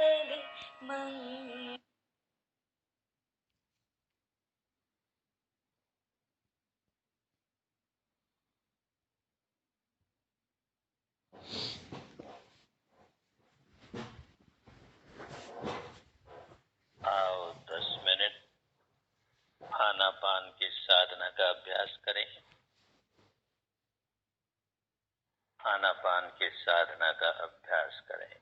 मंगल। आओ 10 मिनट आनापान की साधना का अभ्यास करें। आनापान की साधना का अभ्यास करें।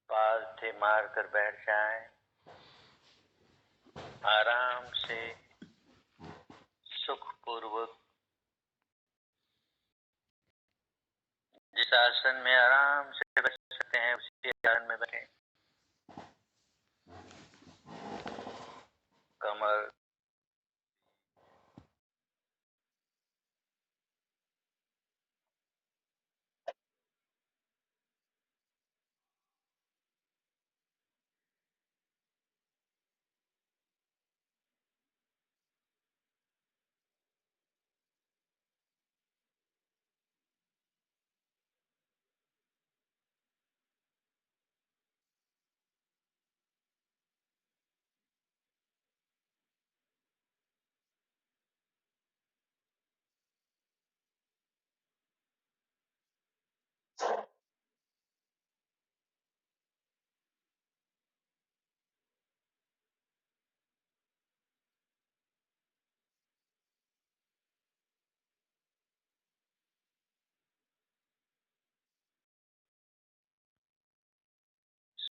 पालथी मारकर बैठ जाएं। आराम से सुखपूर्वक जिस आसन में आराम से बैठ सकते हैं उसी आसन में बैठें। कमर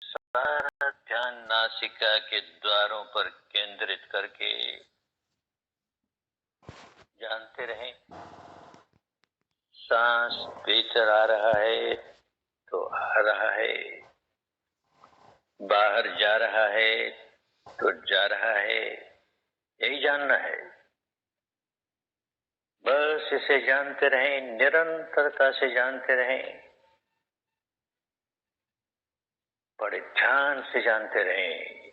सारा ध्यान नासिका के द्वारों पर केंद्रित करके जानते रहें। सांस भीतर आ रहा है तो आ रहा है, बाहर जा रहा है तो जा रहा है, यही जानना है। बस इसे जानते रहें, निरंतरता से जानते रहें, बड़े ध्यान से जानते रहें।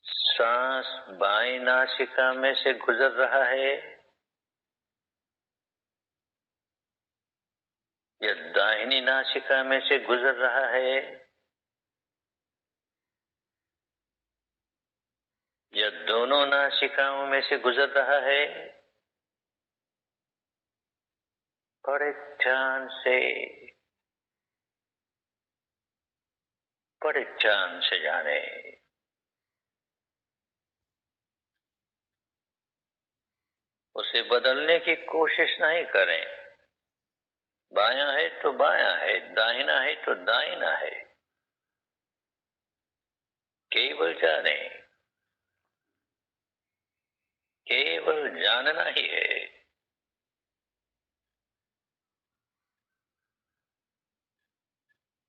सांस बाईं नासिका में से गुजर रहा है या दाहिनी नासिका में से गुजर रहा है या दोनों नासिकाओं में से गुजर रहा है, बड़े ध्यान से, बड़े ध्यान से जाने। उसे बदलने की कोशिश नहीं करें। बायां है तो बायां है, दाहिना है तो दाहिना है, केवल जाने, केवल जानना ही है।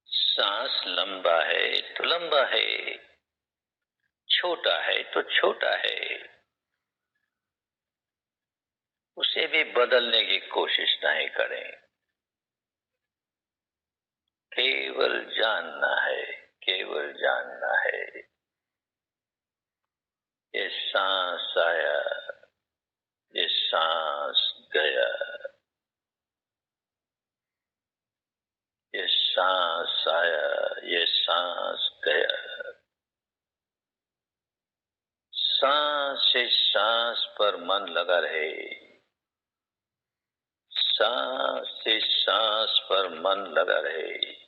सांस लंबा है तो लंबा है, छोटा है तो छोटा है, उसे भी बदलने की कोशिश नहीं करें। केवल जानना है, केवल जानना है। ये सांस आया, ये सांस गया, ये सांस आया, ये सांस गया। सांस से सांस पर मन लगा रहे, सांस से सांस पर मन लगा रहे।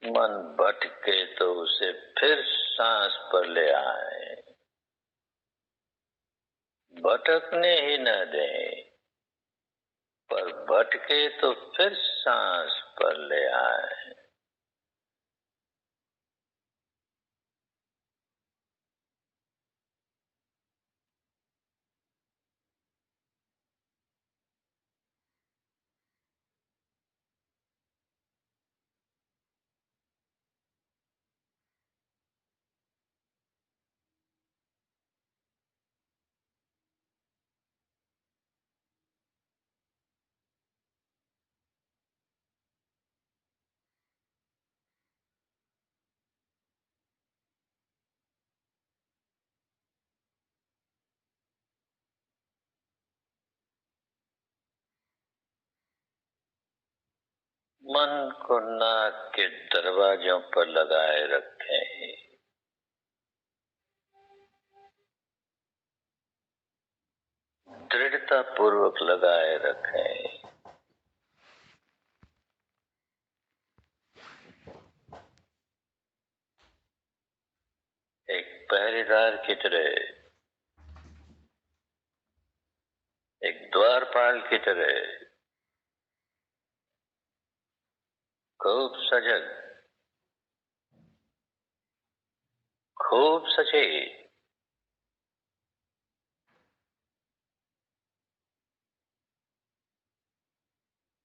मन भटके तो उसे फिर सांस पर ले आए, भटकने ही न दें, पर भटके तो फिर सांस पर ले आए। मन को नाक के दरवाजों पर लगाए रखें। दृढ़ता पूर्वक लगाए रखें। एक पहरेदार की तरह, एक द्वारपाल की तरह खूब सजग, खूब सचेत,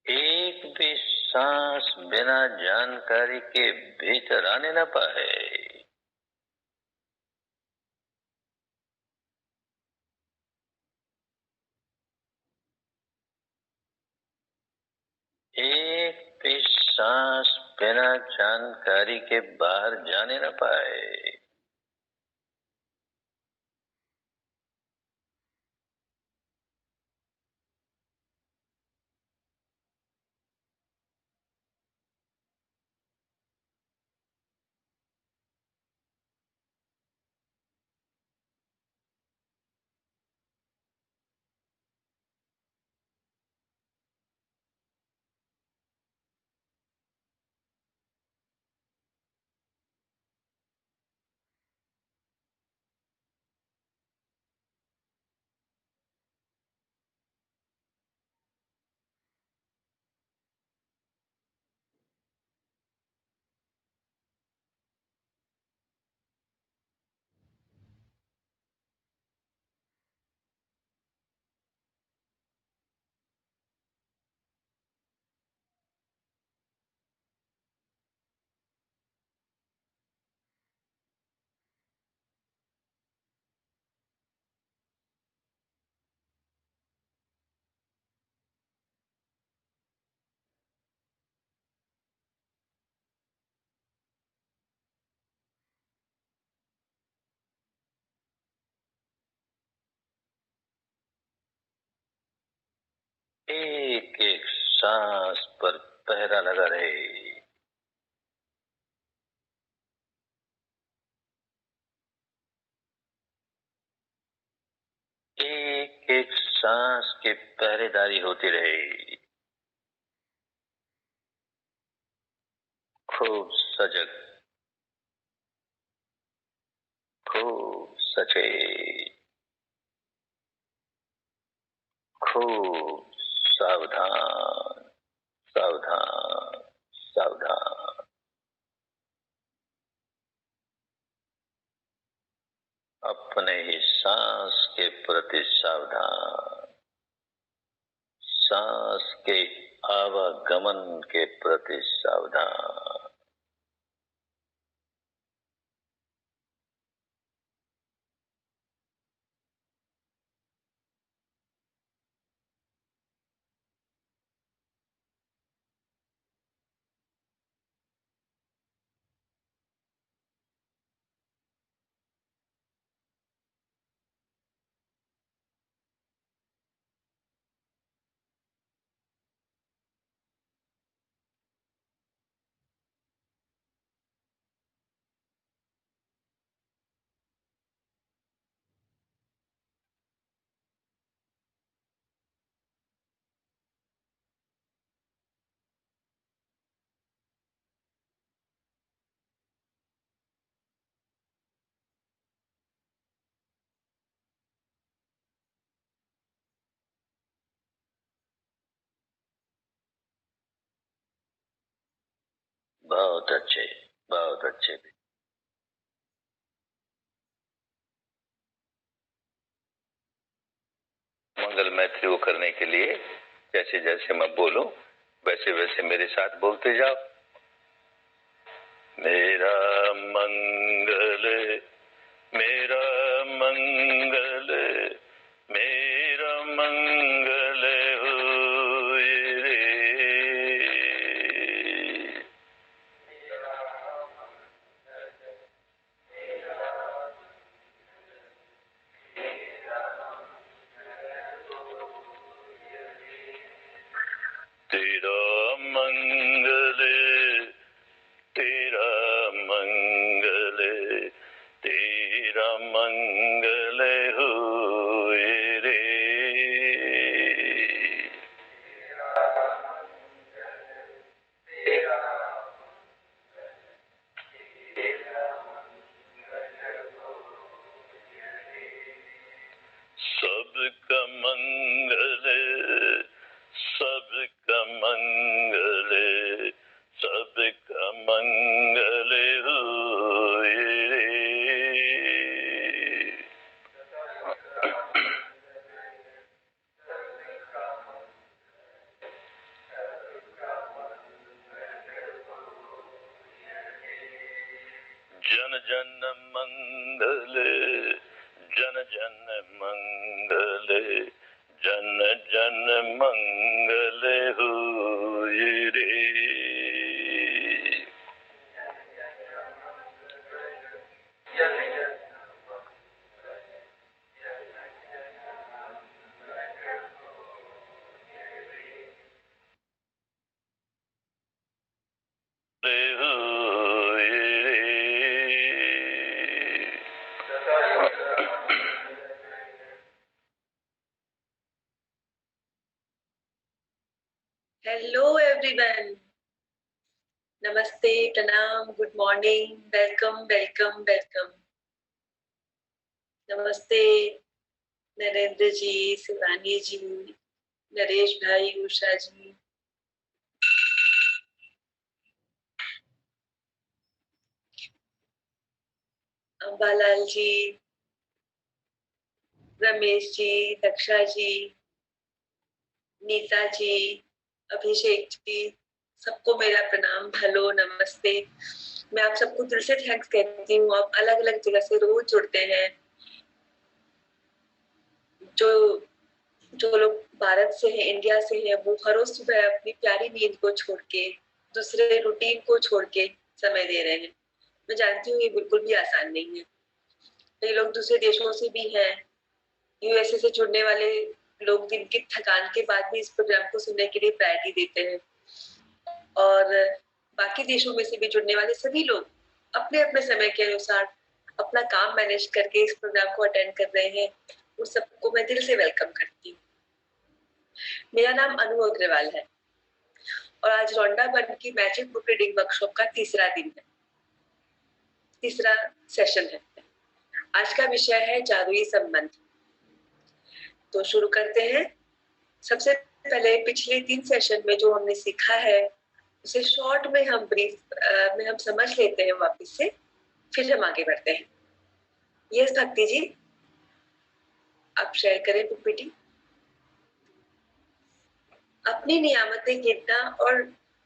एक भी सांस बिना जानकारी के भीतर आने न पाए। एक भी सांस बिना जानकारी के बाहर जाने न पाए। एक एक सांस पर पहरा लगा रहे। एक एक सांस की पहरेदारी होती रहे। खूब सजग, खूब सचेत, खूब सावधान, सावधान, सावधान। अपने ही सांस के प्रति सावधान, सांस के आवागमन के प्रति सावधान। बहुत अच्छे, बहुत अच्छे। मंगल मैत्री को करने के लिए जैसे जैसे मैं बोलूं वैसे वैसे मेरे साथ बोलते जाओ। मेरा मंगल, मेरा मंगल, मेरा मंगल होए रे। तेरा मंगल मंगल हुए रे। सबका मंगल, सबका मंगल, सबका मंगल हुए रे। जन जन मंगल, जन जन मंगल, जन जन मंगल हुए रे। हेलो एवरीवन, नमस्ते, प्रणाम, good morning, welcome welcome welcome. नमस्ते नरेंद्र जी, शिवानी जी, नरेश भाई, उषा जी, अंबालाल जी, रमेश जी, दक्षा जी, नीता जी, अभिषेक जी, सबको मेरा प्रणाम, हेलो, नमस्ते। मैं आप सबको दिल से थैंक्स कहती हूँ। आप अलग अलग जगह से रोज जुड़ते हैं। जो लोग भारत से हैं, इंडिया से हैं, वो हर रोज सुबह अपनी प्यारी नींद को छोड़ के, दूसरे रूटीन को छोड़ के समय दे रहे हैं। मैं जानती हूँ ये बिल्कुल भी आसान नहीं है। कई लोग दूसरे देशों से भी हैं, यूएसए से जुड़ने वाले लोग दिन की थकान के बाद भी इस प्रोग्राम को सुनने के लिए प्रायोरिटी देते हैं, और बाकी देशों में से भी जुड़ने वाले सभी लोग अपने अपने समय के अनुसार अपना काम मैनेज करके इस प्रोग्राम को अटेंड कर रहे हैं। उन सबको मैं दिल से वेलकम करती हूँ। मेरा नाम अनु अग्रवाल है और आज रोंडा बर्न की मैजिक बुक रीडिंग वर्कशॉप का तीसरा दिन है, तीसरा सेशन है। आज का विषय है जादुई संबंध। तो शुरू करते हैं। सबसे पहले पिछले 3 सेशन में जो हमने सीखा है उसे शॉर्ट में हम ब्रीफ में हम समझ लेते हैं वापस से, फिर हम आगे बढ़ते हैं। यस भक्ति जी, आप शेयर करें पीपीटी। अपनी नियामतें गिनना और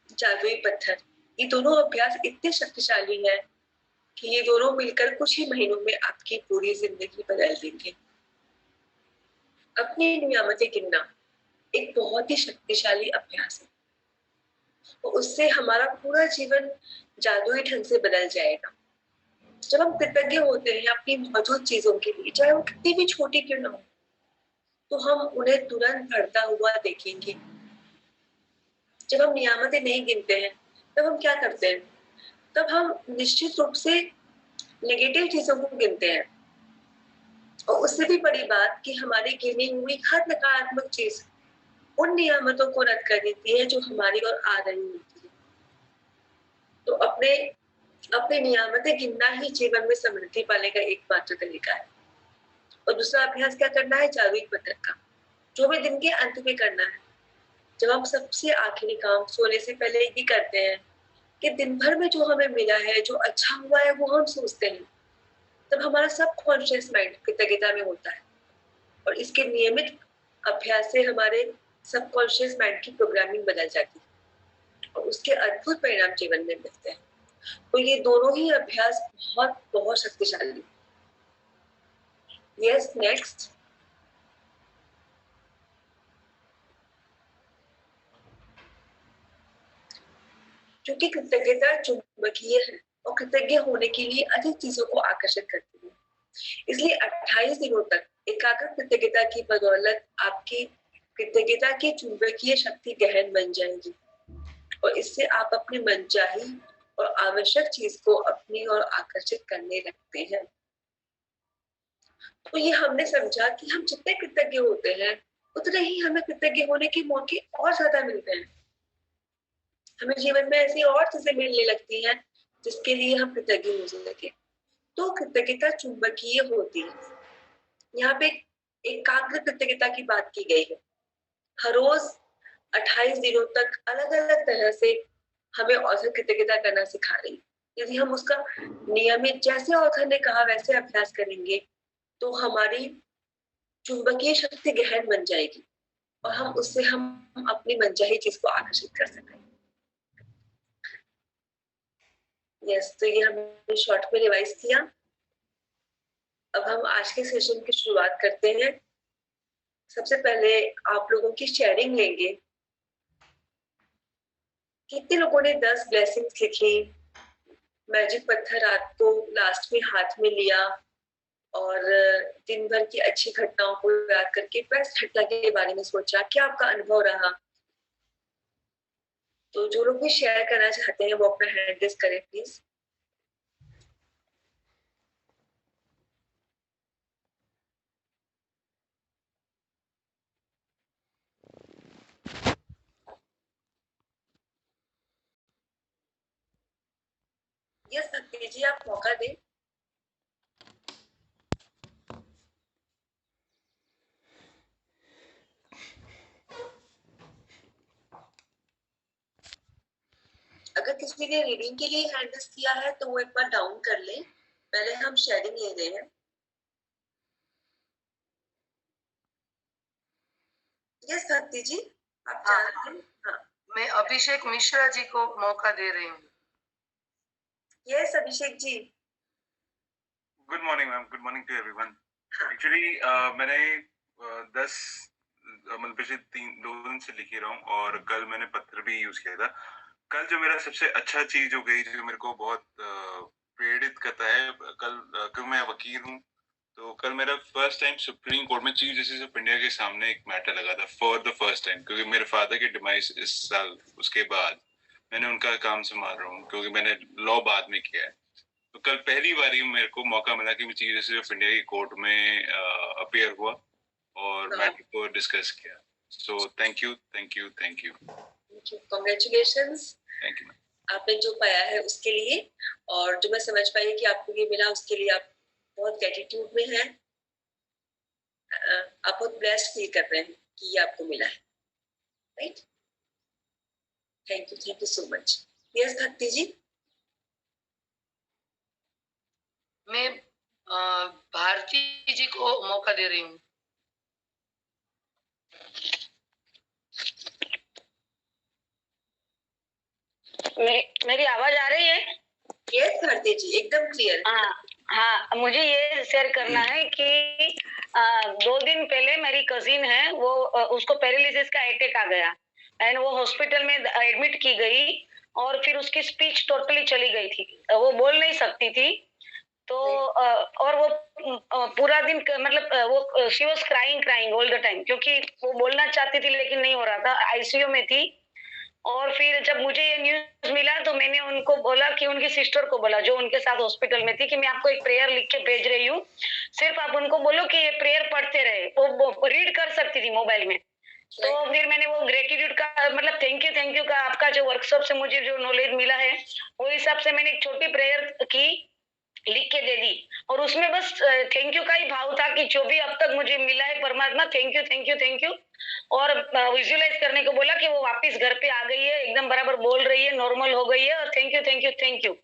जादुई पत्थर, ये दोनों अभ्यास इतने शक्तिशाली हैं कि ये दोनों मिलकर कुछ ही महीनों में आपकी पूरी जिंदगी बदल देंगे। अपनी नियामतें गिनना एक बहुत ही शक्तिशाली अभ्यास है और उससे हमारा पूरा जीवन जादुई ढंग से बदल जाएगा। जब हम कृतज्ञ होते हैं अपनी मौजूद चीजों के लिए, चाहे वो कितनी भी छोटी क्यों ना हो, तो हम उन्हें तुरंत बढ़ता हुआ देखेंगे। जब हम नियामतें नहीं गिनते हैं तब हम क्या करते हैं? तब हम निश्चित रूप से नेगेटिव चीजों को गिनते हैं, और उससे भी बड़ी बात कि हमारी गिनी हुई हर नकारात्मक चीज उन नियामतों को रद्द कर देती है जो हमारी ओर आ रही होती है। तो अपने नियामतें गिनना ही जीवन में समृद्धि पाने का एकमात्र तरीका है। और दूसरा अभ्यास क्या करना है? जादुई पत्थर का, जो भी दिन के अंत में करना है। जब हम सबसे आखिरी काम सोने से पहले ही करते हैं कि दिन भर में जो हमें मिला है, जो अच्छा हुआ है, वो हम सोचते हैं, तब हमारा सबकॉन्शियस माइंड कृतज्ञता में होता है और इसके नियमित अभ्यास से हमारे सबकॉन्शियस माइंड की प्रोग्रामिंग बदल जाती है और उसके अद्भुत परिणाम जीवन में मिलते हैं। तो ये दोनों ही अभ्यास बहुत बहुत शक्तिशाली। Yes, next. क्योंकि कृतज्ञता चुंबकीय है और कृतज्ञ होने के लिए अधिक चीजों को आकर्षित करती है, इसलिए 28 दिनों तक एकाग्र कृतज्ञता की बदौलत आपकी कृतज्ञता की चुंबकीय शक्ति गहन बन जाएगी और इससे आप अपनी मनचाही और आवश्यक चीज को अपनी ओर आकर्षित करने लगते हैं। तो ये हमने समझा कि हम जितने कृतज्ञ होते हैं उतने ही हमें कृतज्ञ होने के मौके और ज्यादा मिलते हैं। हमें जीवन में ऐसी और चीजें मिलने लगती हैं जिसके लिए हम कृतज्ञ हो सके। तो कृतज्ञता चुंबकीय होती है। यहाँ पे एकाग्र कृतज्ञता की बात की गई है। हर रोज 28 दिनों तक अलग अलग तरह से हमें औसत कृतज्ञता करना सिखा रही है। यदि हम उसका नियमित, जैसे ऑथर ने कहा वैसे अभ्यास करेंगे तो हमारी चुंबकीय शक्ति गहन बन जाएगी और हम अपनी मनचाही चीज को आकर्षित कर सकेंगे। यस, तो ये हमने शॉर्ट में रिवाइज किया। अब हम आज के सेशन की शुरुआत करते हैं। सबसे पहले आप लोगों की शेयरिंग लेंगे। कितने लोगों ने 10 ब्लेसिंग्स लिखी? मैजिक पत्थर रात को लास्ट में हाथ में लिया और दिन भर की अच्छी घटनाओं को याद करके बेस्ट घटना के बारे में सोचा। क्या आपका अनुभव रहा? तो जो लोग भी शेयर करना चाहते हैं वो अपना हैंड रेज करें प्लीज। यस भक्ति जी, आप मौका दें। अगर किसी ने रीडिंग के लिए हैंड रेज किया है तो वो एक बार डाउन कर ले। पहले हम शेयरिंग ले रहे हैं। यस भक्ति जी, आप चाहते हैं? हाँ, मैं अभिषेक मिश्रा जी को मौका दे रही हूँ। Yes Abhishek ji. Good morning ma'am, good morning to everyone. हाँ। एक्चुअली मैंने 10 मतलब पिछले 2 दिन से लिख ही रहा हूँ और कल मैंने पत्थर भी यूज किया था। कल जो मेरा सबसे अच्छा चीज हो गई जो मेरे को बहुत प्रेरित करता है, कल क्योंकि मैं वकील हूँ तो कल मेरा फर्स्ट टाइम सुप्रीम कोर्ट में चीफ जस्टिस ऑफ इंडिया के सामने एक मैटर लगा था फॉर द फर्स्ट टाइम, क्योंकि मेरे फादर की डिमाइस इस साल, उसके बाद मैंने उनका काम संभाल रहा हूँ क्योंकि मैंने लॉ बाद में किया है। तो कल पहली बार मेरे को मौका मिला कि मैं चीफ जस्टिस ऑफ इंडिया की कोर्ट में अपीयर हुआ और मैटर को डिस्कस किया। So thank you, thank you, thank you, congratulations. Thank you. आपने जो पाया है उसके लिए, और जो मैं समझ पाई कि आपको ये मिला उसके लिए आप बहुत ग्रेटिट्यूड में हैं। आप बहुत ब्लेस्ड फील कर रहे हैं कि ये आपको मिला है, right? Thank you so much. Yes भक्ति जी। मैं भारती जी को मौका दे रही हूँ। मेरी आवाज आ रही है? यस भारती जी, एकदम क्लियर। हाँ, मुझे ये शेयर करना है कि 2 दिन पहले मेरी कजिन है, वो उसको पैरालिसिस का अटैक आ गया एंड वो हॉस्पिटल में एडमिट की गई और फिर उसकी स्पीच टोटली चली गई थी, वो बोल नहीं सकती थी। तो और वो पूरा दिन मतलब वो she was crying all the time, क्योंकि वो बोलना चाहती थी लेकिन नहीं हो रहा था, आईसीयू में थी। और फिर जब मुझे ये न्यूज मिला तो मैंने उनको बोला कि उनकी सिस्टर को बोला जो उनके साथ हॉस्पिटल में थी कि मैं आपको एक प्रेयर लिख के भेज रही हूँ, सिर्फ आप उनको बोलो कि ये प्रेयर पढ़ते रहे। वो रीड कर सकती थी मोबाइल में। तो फिर मैंने वो ग्रेटिट्यूड का मतलब थैंक यू का आपका जो वर्कशॉप से मुझे जो नॉलेज मिला है वो हिसाब से मैंने एक छोटी प्रेयर की, लिख के दे दी और उसमें बस थैंक यू का ही भाव था कि जो भी अब तक मुझे मिला है परमात्मा, thank you thank you thank you. और विजुअलाइज करने को बोला कि वो वापस घर पे आ गई है, एकदम बराबर बोल रही है, नॉर्मल हो गई है और thank you thank you thank you.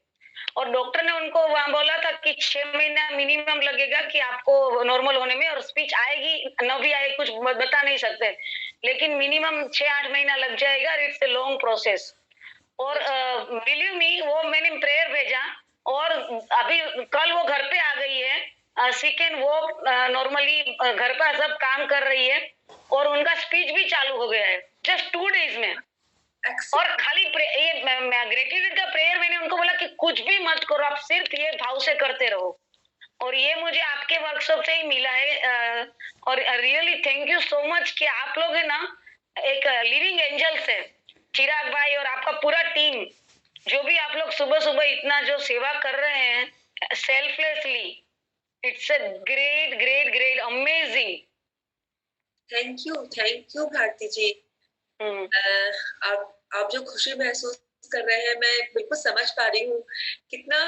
और डॉक्टर ने उनको वहां बोला था कि 6 महीना मिनिमम लगेगा कि आपको नॉर्मल होने में, और स्पीच आएगी न भी आए कुछ बता नहीं सकते, लेकिन मिनिमम 6-8 महीना लग जाएगा। It's a long process. और बिलीव मी, वो मैंने प्रेयर भेजा और अभी कल वो घर पे आ गई है, सेकेंड वो नॉर्मली घर का सब काम कर रही है और उनका स्पीच भी चालू हो गया है जस्ट 2 डेज में। और खाली ये ग्रेटिट्यूड का प्रेयर मैंने उनको बोला कि कुछ भी मत करो, आप सिर्फ ये भाव से करते रहो। और ये मुझे आपके वर्कशॉप से ही मिला है। और really thank you so much कि आप लोग है ना एक लिविंग एंजल्स है, चिराग भाई और आपका पूरा टीम, जो भी आप लोग सुबह सुबह इतना जो सेवा कर रहे हैं selflessly, It's a great, amazing. Thank you Bharti ji. आप जो खुशी महसूस कर रहे हैं मैं बिल्कुल समझ पा रही हूँ। कितना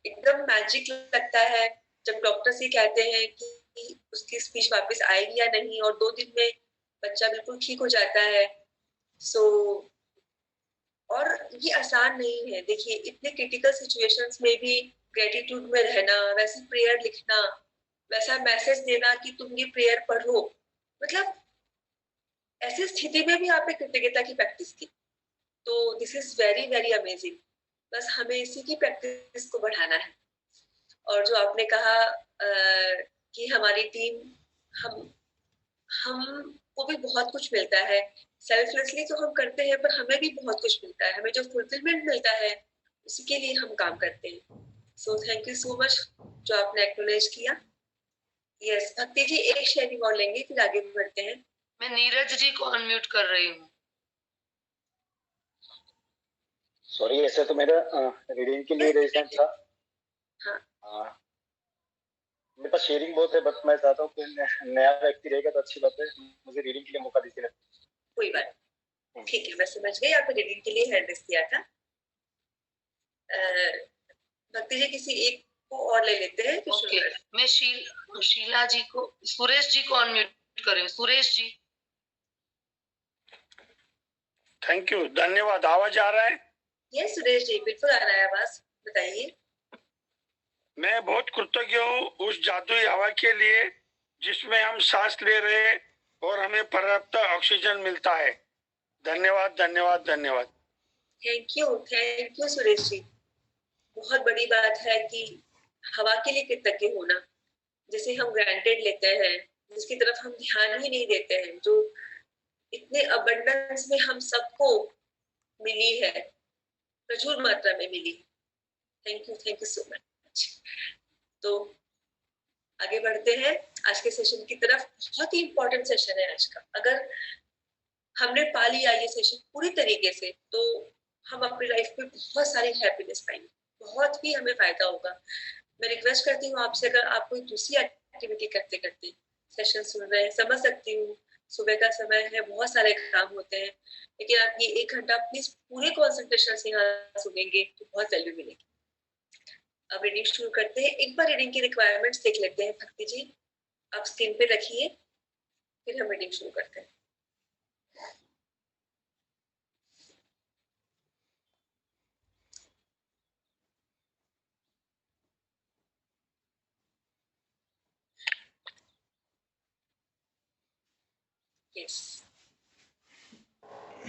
एकदम मैजिक लगता है जब डॉक्टर से कहते हैं कि उसकी स्पीच वापस आएगी या नहीं, और 2 दिन में बच्चा बिल्कुल ठीक हो जाता है। सो और ये आसान नहीं है। देखिए इतने क्रिटिकल सिचुएशंस में भी ग्रेटिट्यूड में रहना, वैसे प्रेयर लिखना, वैसा मैसेज देना कि तुम ये प्रेयर पढ़ो, मतलब ऐसी स्थिति में भी आपने कृतज्ञता की प्रैक्टिस की। तो दिस इज वेरी अमेजिंग। बस हमें इसी की प्रैक्टिस को बढ़ाना है। और जो आपने कहा कि हमारी टीम, हमको भी बहुत कुछ मिलता है। सेल्फलेसली तो हम करते हैं, पर हमें भी बहुत कुछ मिलता है। हमें जो फुलफिलमेंट मिलता है उसी के लिए हम काम करते हैं। So thank you so much जो आपने एक्नॉलेज किया। यस भक्ति जी, एक शेयरिंग और लेंगे फिर आगे बढ़ते हैं। मैं नीरज जी को अनम्यूट कर रही हूँ। सॉरी, ऐसे तो मेरा रीडिंग के लिए रेजिडेंट था। हाँ। मेरे पास शेयरिंग बहुत है, बट मैं चाहता हूँ कि नया व्यक्ति रहेगा तो अच्छी बात है, मुझे रीडिंग के लिए मौका दीजिए। कोई बात ठीक है, मैं समझ गई। आपने रीडिंग के लिए हैंड रेस किया था। भक्ति जी किसी एक को और ले लेते हैं। ओके, मैं शीला जी को, सुरेश जी को अनम्यूट कर रही हूँ। सुरेश जी। थैंक यू, धन्यवाद। आवाज आ रहा है? यस सुरेश जी, बिल्कुल आ रहा है आवाज, बताइए। मैं बहुत कृतज्ञ हूँ उस जादुई हवा के लिए जिसमें हम सांस ले रहे हैं और हमें पर्याप्त ऑक्सीजन मिलता है। धन्यवाद धन्यवाद धन्यवाद। Thank you Suresh ji. बहुत बड़ी बात है कि हवा के लिए कृतज्ञ होना, जिसे हम ग्रांटेड लेते हैं, जिसकी तरफ हम ध्यान ही नहीं देते हैं, जो इतने अबंडेंस में हम सबको मिली है, प्रचुर मात्रा में मिली। Thank you so much. तो आगे बढ़ते हैं आज के सेशन की तरफ। बहुत ही इंपॉर्टेंट सेशन है आज का। अगर हमने पा लिया ये सेशन पूरी तरीके से, तो हम अपनी लाइफ में बहुत सारी हैप्पीनेस पाएंगे, बहुत ही हमें फायदा होगा। मैं रिक्वेस्ट करती हूँ आपसे, अगर आप कोई दूसरी एक्टिविटी करते करते सेशन सुन रहे हैं, समझ सकती हूँ सुबह का समय है, बहुत सारे काम होते हैं, लेकिन आप ये 1 घंटा प्लीज पूरे कॉन्सेंट्रेशन से यहाँ सुनेंगे तो बहुत वैल्यू मिलेगी। अब रीडिंग शुरू करते हैं। एक बार रीडिंग की रिक्वायरमेंट्स देख लेते हैं। भक्ति जी आप स्क्रीन पे रखिए, फिर हम रीडिंग शुरू करते हैं। यस,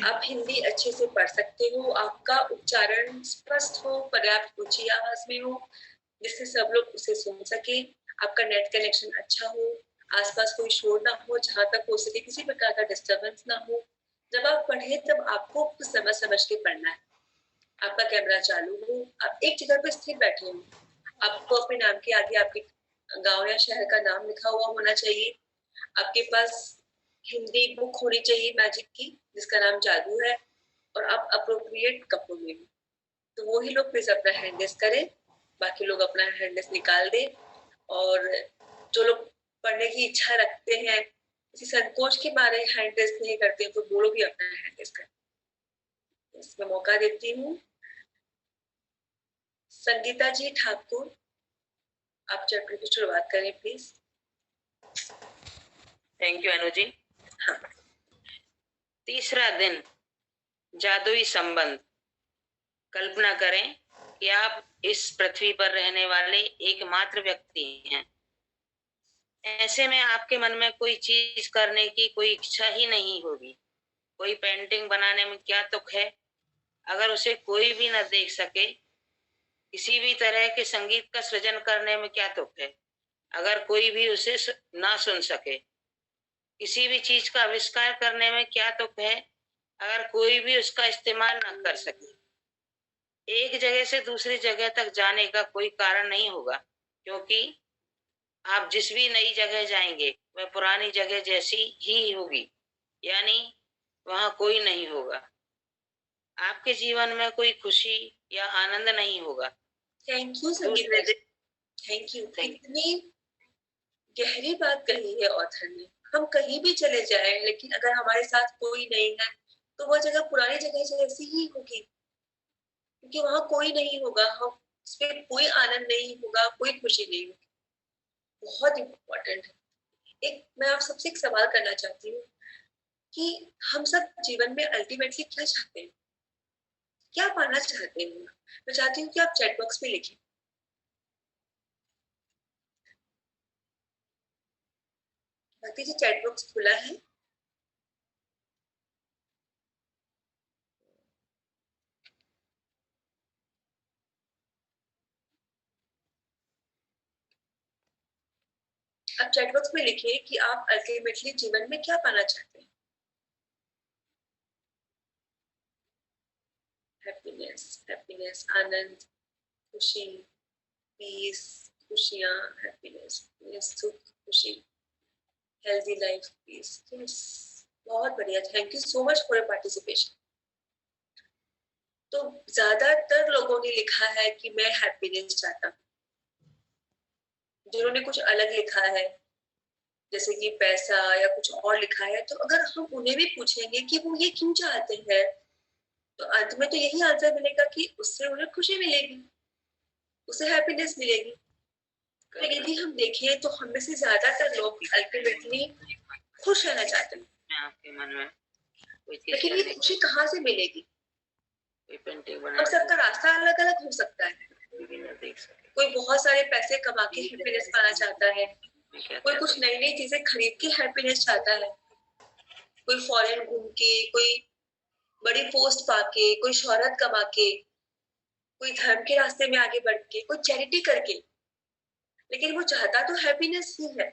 आप हिंदी अच्छे से पढ़ सकते हो, आपका उच्चारण स्पष्ट हो, पर्याप्त ऊंची आवाज में हो जिससे सब लोग उसे सुन सके, आपका नेट कनेक्शन अच्छा हो, आसपास कोई शोर ना हो, जहां तक हो सके किसी प्रकार का डिस्टरबेंस ना हो। जब आप पढ़े तब आपको कुछ समझ के पढ़ना है। आपका कैमरा चालू हो, आप एक जगह पर स्थिर बैठे हो, आपको अपने नाम के आगे आपके गांव या शहर का नाम लिखा हुआ होना चाहिए। आपके पास हिंदी बुक होनी चाहिए मैजिक की, जिसका नाम जादू है, और आप अप्रोप्रिएट कपड़ों में हो। तो वही लोग प्लीज अपना हैंड रेस करें, बाकी लोग अपना हैंड रेस निकाल दें। और जो लोग पढ़ने की इच्छा रखते हैं, किसी संकोच के मारे हैंड रेस नहीं करते, तो वो लोग भी अपना हैंड रेस करें। इसमें मौका देती हूँ संगीता जी ठाकुर, आप चैप्टर की शुरुआत करें please. Thank you Anu ji. हाँ। तीसरा दिन, जादुई संबंध। कल्पना करें कि आप इस पृथ्वी पर रहने वाले एकमात्र व्यक्ति हैं। ऐसे में आपके मन में कोई चीज करने की कोई इच्छा ही नहीं होगी। कोई पेंटिंग बनाने में क्या तुक है अगर उसे कोई भी न देख सके। किसी भी तरह के संगीत का सृजन करने में क्या तुक है अगर कोई भी उसे ना सुन सके। किसी भी चीज का आविष्कार करने में क्या तुक है अगर कोई भी उसका इस्तेमाल न कर सके। एक जगह से दूसरी जगह तक जाने का कोई कारण नहीं होगा, क्योंकि आप जिस भी नई जगह जाएंगे वह पुरानी जगह जैसी ही होगी, यानी वहां कोई नहीं होगा। आपके जीवन में कोई खुशी या आनंद नहीं होगा। Thank you Sangeeta ji. Thank you. इतनी गहरी बात कही है ऑथर ने। हम कहीं भी चले जाएं, लेकिन अगर हमारे साथ कोई नहीं है तो वो जगह पुरानी जगह जैसी ही होगी, क्योंकि वहां कोई नहीं होगा, हम उसमें कोई आनंद नहीं होगा, कोई खुशी नहीं होगी। बहुत इम्पोर्टेंट है। एक मैं आप सबसे एक सवाल करना चाहती हूँ कि हम सब जीवन में अल्टीमेटली क्या चाहते हैं, क्या पाना चाहते हैं? मैं चाहती हूँ कि आप चैट बॉक्स में लिखें। भक्ति जी, चैट बॉक्स खुला है? आप चैट बॉक्स में लिखिए कि आप अल्टीमेटली जीवन में क्या पाना चाहते हैं। हैप्पीनेस, हैप्पीनेस, आनंद, खुशी, पीस, खुशियाँ, हैप्पीनेस, सुख, खुशी, हेल्दी लाइफ, पीस। यस, बहुत बढ़िया। Thank you so much for your participation. तो ज्यादातर लोगों ने लिखा है कि मैं हैप्पीनेस चाहता हूँ। जिन्होंने कुछ अलग लिखा है, जैसे कि पैसा या कुछ और लिखा है, तो अगर हम उन्हें भी पूछेंगे कि वो ये क्यों चाहते हैं, तो अंत में तो यही आंसर मिलेगा कि उससे उन्हें खुशी मिलेगी, उसे हैप्पीनेस मिलेगी। तो यदि हम देखें तो हम में से ज्यादातर लोग अल्टीमेटली खुश रहना चाहते हैं। आपके मन में लेकिन ये खुशी कहाँ से मिलेगी? हम सबका रास्ता अलग अलग हो सकता है। कोई बहुत सारे पैसे कमा के हैप्पीनेस पाना चाहता है, कोई कुछ नई नई चीजें खरीद के हैप्पीनेस चाहता है, कोई फॉरेन घूम के, कोई बड़ी पोस्ट पाके, कोई शोहरत कमा के, कोई धर्म के रास्ते में आगे बढ़ के, कोई चैरिटी करके। लेकिन वो चाहता तो हैप्पीनेस ही है।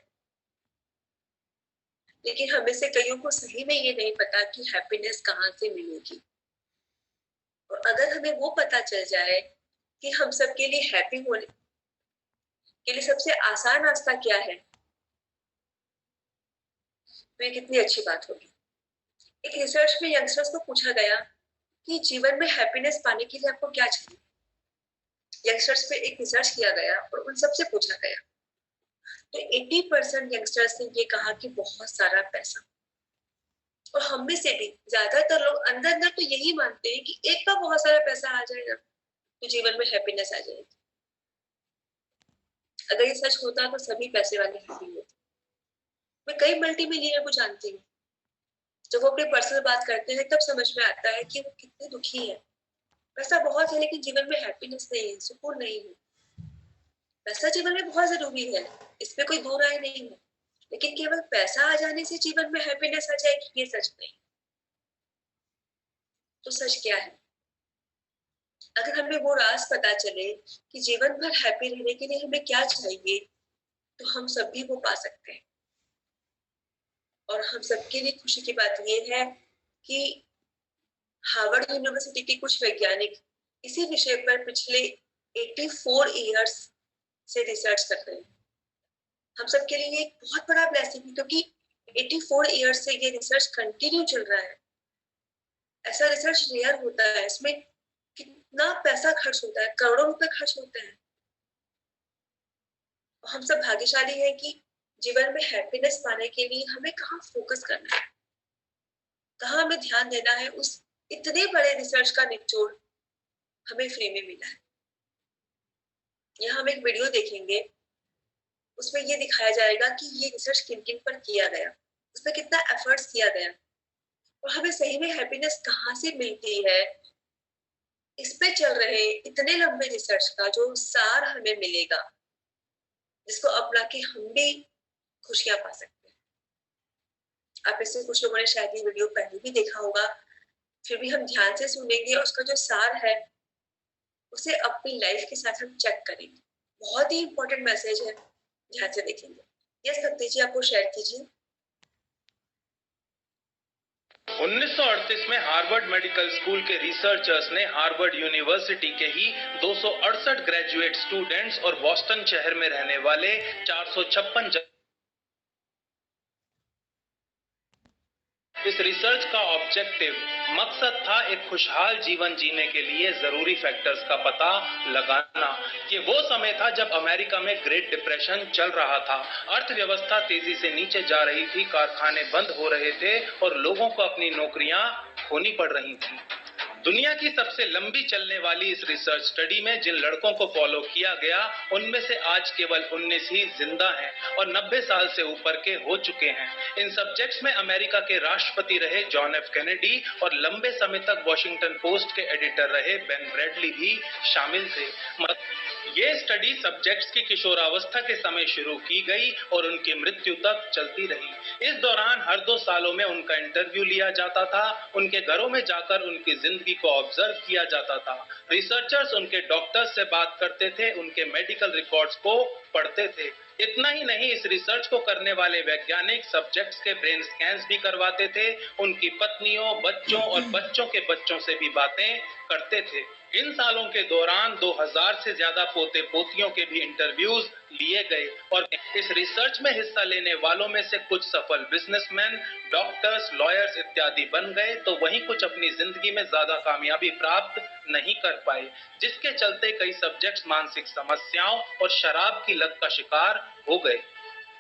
लेकिन हमें से कईयों को सही में ये नहीं पता कि हैप्पीनेस कहाँ से मिलेगी। और अगर हमें वो पता चल जाए कि हम सबके लिए हैप्पी होने के लिए सबसे आसान रास्ता क्या है, तो ये कितनी अच्छी बात होगी। एक रिसर्च में यंगस्टर्स को पूछा गया कि जीवन में हैप्पीनेस पाने के लिए आपको क्या चाहिए। यंगस्टर्स पे एक रिसर्च किया गया और उन सबसे पूछा गया, तो 80% यंगस्टर्स ने ये कहा कि बहुत सारा पैसा। और हम में से भी ज्यादातर लोग अंदर अंदर तो यही मानते हैं कि एक बार बहुत सारा पैसा आ जाएगा तो जीवन में हैप्पीनेस आ जाएगी। अगर ये सच होता तो सभी पैसे वाले हैप्पी होते। मैं कई मल्टी मिलियनर को जानती हूँ, जब वो अपनी पर्सनल बात करते हैं तब समझ में आता है कि वो कितने दुखी है। पैसा बहुत है लेकिन जीवन में हैप्पीनेस नहीं है, सुकून नहीं है। पैसा जीवन में बहुत जरूरी है, इसमें कोई दो राय नहीं है, लेकिन केवल पैसा आ जाने से जीवन में हैप्पीनेस आ जाएगी, ये सच नहीं। तो सच क्या है? अगर हमें वो राज पता चले कि जीवन भर हैप्पी रहने के लिए हमें क्या चाहिए, तो हम सब भी वो पा सकते हैं। और हम सबके लिए खुशी की बात ये है कि हार्वर्ड यूनिवर्सिटी के कुछ वैज्ञानिक इसी विषय पर पिछले 84 इयर्स से रिसर्च कर रहे हैं। हम सबके लिए एक बहुत बड़ा ब्लेसिंग है, क्योंकि 84 इयर्स से ये रिसर्च कंटिन्यू चल रहा है। ऐसा रिसर्च रेयर होता है, इसमें कितना पैसा खर्च होता है, करोड़ों रुपए खर्च होते हैं। हम सब भाग्यशाली हैं कि जीवन में हैप्पीनेस पाने के लिए हमें कहाँ फोकस करना है, कहाँ हमें ध्यान देना है, उस इतने बड़े रिसर्च का निचोड़ हमें फ्री में मिला है। यहाँ हम एक वीडियो देखेंगे, उसमें ये दिखाया जाएगा कि ये रिसर्च किन किन पर किया गया, उसमें कितना एफर्ट्स किया गया और हमें सही में हैप्पीनेस कहाँ से मिलती है। इस पे चल रहे इतने लंबे रिसर्च का जो सार हमें मिलेगा, जिसको अपना के हम भी खुशियां पा सकते हैं। आप इससे कुछ लोगों ने शायद ये वीडियो पहले भी देखा होगा, फिर भी हम ध्यान से सुनेंगे और उसका जो सार है उसे अपनी लाइफ के साथ हम चेक करेंगे। बहुत ही इंपॉर्टेंट मैसेज है, ध्यान से देखेंगे। यस भक्ति जी, आपको शेयर कीजिए। 1938 में हार्वर्ड मेडिकल स्कूल के रिसर्चर्स ने हार्वर्ड यूनिवर्सिटी के ही 268 ग्रेजुएट स्टूडेंट्स और बॉस्टन शहर में रहने वाले 456 इस रिसर्च का ऑब्जेक्टिव मकसद था एक खुशहाल जीवन जीने के लिए जरूरी फैक्टर्स का पता लगाना। ये वो समय था जब अमेरिका में ग्रेट डिप्रेशन चल रहा था, अर्थव्यवस्था तेजी से नीचे जा रही थी, कारखाने बंद हो रहे थे और लोगों को अपनी नौकरियां खोनी पड़ रही थी। दुनिया की सबसे लंबी चलने वाली इस रिसर्च स्टडी में जिन लड़कों को फॉलो किया गया, उनमें से आज केवल 19 ही जिंदा हैं और 90 साल से ऊपर के हो चुके हैं। इन सब्जेक्ट्स में अमेरिका के राष्ट्रपति रहे जॉन एफ कैनेडी और लंबे समय तक वॉशिंगटन पोस्ट के एडिटर रहे बेन ब्रैडली भी शामिल थे। ये स्टडी सब्जेक्ट्स की किशोरावस्था के समय शुरू की गई और उनकी मृत्यु तक चलती रही। इस दौरान हर 2 सालों में उनका इंटरव्यू लिया जाता था, उनके घरों में जाकर उनकी जिंदगी को ऑब्जर्व किया जाता था। रिसर्चर्स उनके डॉक्टर्स से बात करते थे, उनके मेडिकल रिकॉर्ड्स को पढ़ते थे। इतना ही नहीं, इस रिसर्च को करने वाले वैज्ञानिक सब्जेक्ट्स के ब्रेन स्कैन्स भी करवाते थे, उनकी पत्नियों, बच्चों और बच्चों के बच्चों से भी बातें करते थे। इन सालों के दौरान 2000 से ज्यादा पोते पोतियों के भी इंटरव्यूज लिए गए और इस रिसर्च में हिस्सा लेने वालों में से कुछ सफल बिजनेसमैन, डॉक्टर्स, लॉयर्स इत्यादि बन गए, तो वहीं कुछ अपनी जिंदगी में ज्यादा कामयाबी प्राप्त नहीं कर पाए, जिसके चलते कई सब्जेक्ट्स मानसिक समस्याओं और शराब की लत का शिकार हो गए।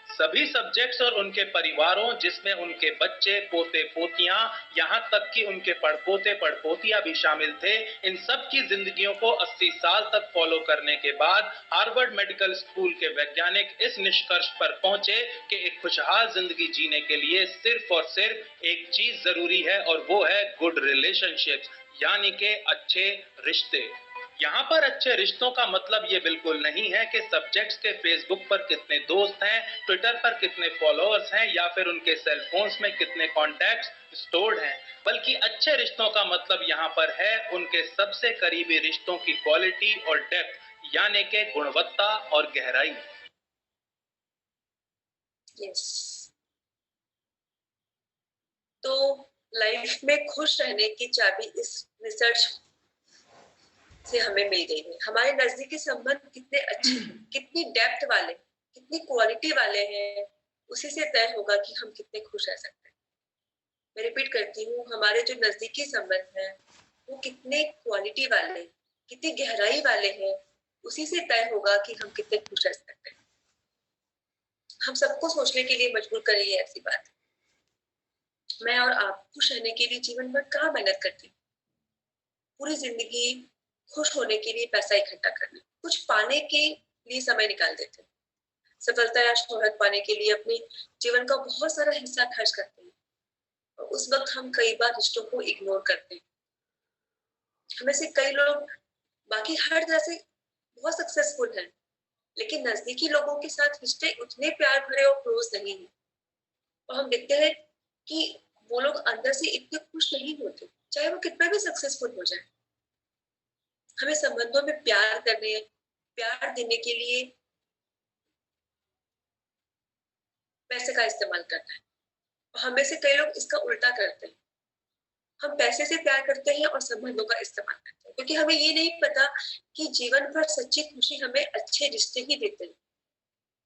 सभी सब्जेक्ट्स और उनके परिवारों, जिसमें उनके बच्चे, पोते पोतियां, यहाँ तक कि उनके पड़पोते पड़पोतियां भी शामिल थे, इन सब की जिंदगियों को 80 साल तक फॉलो करने के बाद हार्वर्ड मेडिकल स्कूल के वैज्ञानिक इस निष्कर्ष पर पहुंचे कि एक खुशहाल जिंदगी जीने के लिए सिर्फ और सिर्फ एक चीज जरूरी है और वो है गुड रिलेशनशिप्स, यानी कि अच्छे रिश्ते। यहाँ पर अच्छे रिश्तों का मतलब ये बिल्कुल नहीं है कि सब्जेक्ट्स के फेसबुक पर कितने दोस्त हैं, ट्विटर पर कितने फॉलोअर्स हैं या फिर उनके सेल फोन्स में कितने कॉन्टैक्ट्स स्टोर्ड हैं, बल्कि अच्छे रिश्तों का मतलब यहाँ पर है उनके सबसे करीबी रिश्तों की क्वालिटी और डेप्थ, यानी कि गुणवत्ता और गहराई। तो लाइफ में खुश रहने की चाबी इस रिसर्च से हमें मिल गई है। हमारे नजदीकी संबंध कितने अच्छे, कितनी डेप्थ वाले, कितनी क्वालिटी वाले हैं, उसी से तय होगा कि हम कितने खुश रह सकते हैं। मैं रिपीट करती हूँ, हमारे जो नजदीकी संबंध हैं वो कितने क्वालिटी वाले, कितनी गहराई वाले हैं, उसी से तय होगा कि हम कितने खुश रह सकते हैं। हम सबको सोचने के लिए मजबूर कर रही है ऐसी बात। मैं और आप खुश रहने के लिए जीवन भर कहाँ मेहनत करते हैं, पूरी जिंदगी खुश होने के लिए पैसा इकट्ठा करना, कुछ पाने के लिए समय निकाल देते हैं, सफलता या शोहरत पाने के लिए अपने जीवन का बहुत सारा हिस्सा खर्च करते हैं और उस वक्त हम कई बार रिश्तों को इग्नोर करते हैं। हमें से कई लोग बाकी हर तरह से बहुत सक्सेसफुल हैं, लेकिन नजदीकी लोगों के साथ रिश्ते उतने प्यार भरे और क्लोज नहीं है और हम देखते हैं कि वो लोग अंदर से इतने खुश नहीं होते, चाहे वो कितना भी सक्सेसफुल हो जाए। हमें संबंधों में प्यार देने के लिए पैसे का इस्तेमाल करना है और हमें से कई लोग इसका उल्टा करते हैं। हम पैसे से प्यार करते हैं और संबंधों का इस्तेमाल करते हैं, क्योंकि हमें ये नहीं पता कि जीवन भर सच्ची खुशी हमें अच्छे रिश्ते ही देते हैं।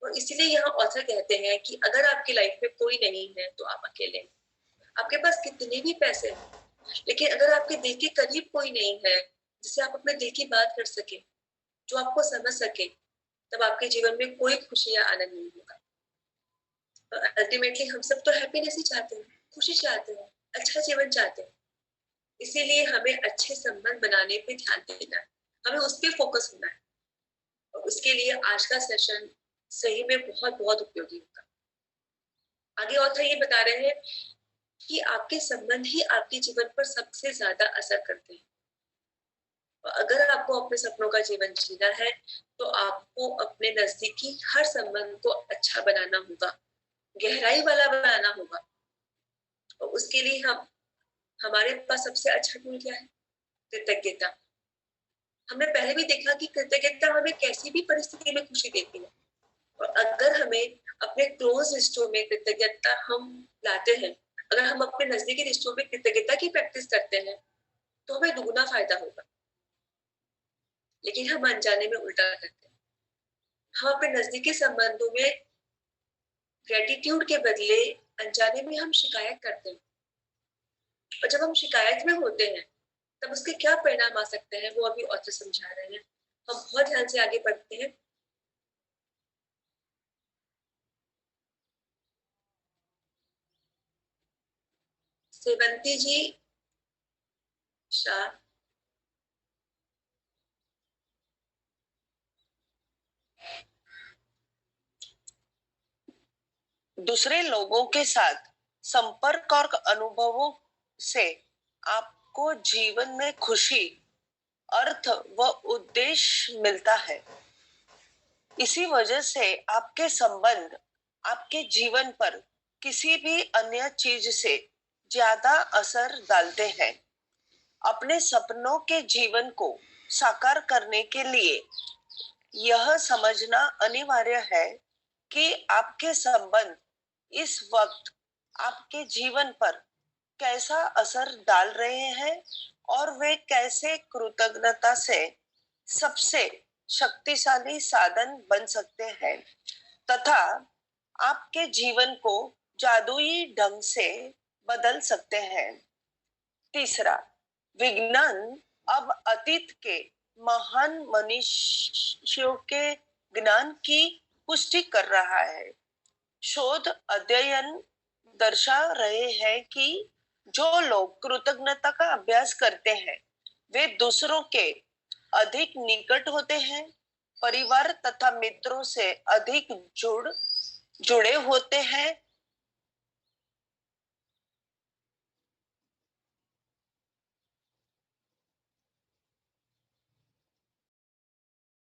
और इसीलिए यहाँ ऑथर कहते हैं कि अगर आपकी लाइफ में कोई नहीं है तो आप अकेले हैं। आपके पास कितने भी पैसे हैं, लेकिन अगर आपके दिल के करीब कोई नहीं है जिससे आप अपने दिल की बात कर सके, जो आपको समझ सके, तब आपके जीवन में कोई खुशी या आनंद नहीं होगा। अल्टीमेटली हम सब तो हैप्पीनेस ही चाहते हैं, खुशी चाहते हैं, अच्छा जीवन चाहते हैं। इसीलिए हमें अच्छे संबंध बनाने पे ध्यान देना है, हमें उस पर फोकस होना है और उसके लिए आज का सेशन सही में बहुत बहुत उपयोगी होगा। आगे ऑथर ये बता रहे हैं कि आपके संबंध ही आपके जीवन पर सबसे ज्यादा असर करते हैं। अगर आपको अपने सपनों का जीवन जीना है तो आपको अपने नजदीकी हर संबंध को अच्छा बनाना होगा, गहराई वाला बनाना होगा। और उसके लिए हमारे पास सबसे अच्छा टूल क्या है? कृतज्ञता। हमने पहले भी देखा कि कृतज्ञता हमें कैसी भी परिस्थिति में खुशी देती है और अगर हमें अपने क्लोज रिश्तों में कृतज्ञता हम लाते हैं, अगर हम अपने नजदीकी रिश्तों में कृतज्ञता की प्रैक्टिस करते हैं तो हमें दुगना फायदा होगा। लेकिन हम अनजाने में उल्टा करते हैं। हम अपने नजदीकी संबंधों में ग्रेटिट्यूड के बदले अनजाने में हम शिकायत करते हैं। और जब हम शिकायत में होते हैं तब उसके क्या परिणाम आ सकते हैं वो अभी ऑथर समझा रहे हैं। हम बहुत ध्यान से आगे पढ़ते हैं। सेवंती जी शाह। दूसरे लोगों के साथ संपर्क और अनुभवों से आपको जीवन में खुशी, अर्थ व उद्देश्य मिलता है। इसी वजह से आपके संबंध आपके जीवन पर किसी भी अन्य चीज से ज्यादा असर डालते हैं। अपने सपनों के जीवन को साकार करने के लिए यह समझना अनिवार्य है कि आपके संबंध इस वक्त आपके जीवन पर कैसा असर डाल रहे हैं और वे कैसे कृतज्ञता से सबसे शक्तिशाली साधन बन सकते हैं तथा आपके जीवन को जादुई ढंग से बदल सकते हैं। तीसरा, विज्ञान अब अतीत के महान मनुष्यों के ज्ञान की पुष्टि कर रहा है। शोध अध्ययन दर्शा रहे हैं कि जो लोग कृतज्ञता का अभ्यास करते हैं वे दूसरों के अधिक निकट होते हैं, परिवार तथा मित्रों से अधिक जुड़े होते हैं